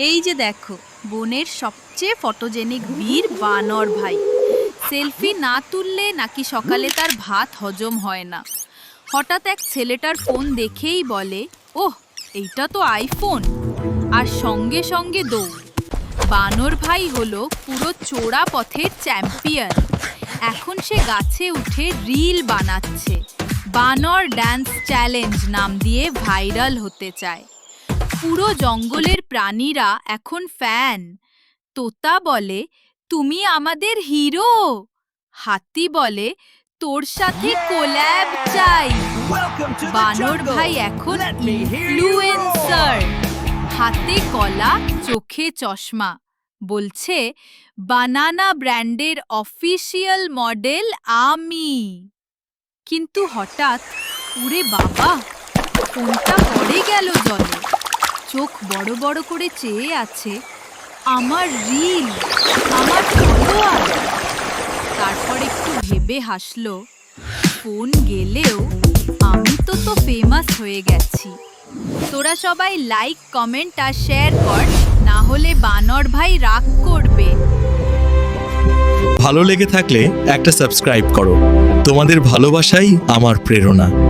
এই যে দেখো, বনের সবচেয়ে ফটোজেনিক বীর বানর ভাই। সেলফি না তুললে নাকি সকালে তার ভাত হজম হয় না। হঠাৎ এক ছেলেটার ফোন দেখেই বলে, ওহ, এইটা তো আইফোন। আর সঙ্গে সঙ্গে দৌড়। বানর ভাই হলো পুরো চোরা পথের চ্যাম্পিয়ন। এখন সে গাছে উঠে রিল বানাচ্ছে। বানর ড্যান্স চ্যালেঞ্জ নাম দিয়ে ভাইরাল হতে চায়। পুরো জঙ্গলের প্রাণীরা এখন ফ্যান। তোতা বলে, তুমি আমাদের হিরো। হাতি বলে, তোর সাথে কোল্যাব চাই। বানর ভাই এখন ইনফ্লুয়েন্সার। হাতে কলা, চোখে চশমা। বলছে, বানানা ব্র্যান্ডের অফিসিয়াল মডেল আমি। কিন্তু হঠাৎ, ওরে বাবা, ফোনটা পড়ে গেল জলে। চোখ বড় বড় করে চেয়ে আছে, আমার রিল, আমার ফলোয়ার। তারপর একটু ভেবে হাসলো, ফোন গেলেও আমি তো ফেমাস হয়ে গেছি। তোরা সবাই লাইক, কমেন্ট আর শেয়ার কর, না হলে বানর ভাই রাগ করবে। ভালো লেগে থাকলে একটা সাবস্ক্রাইব করো। তোমাদের ভালোবাসাই আমার প্রেরণা।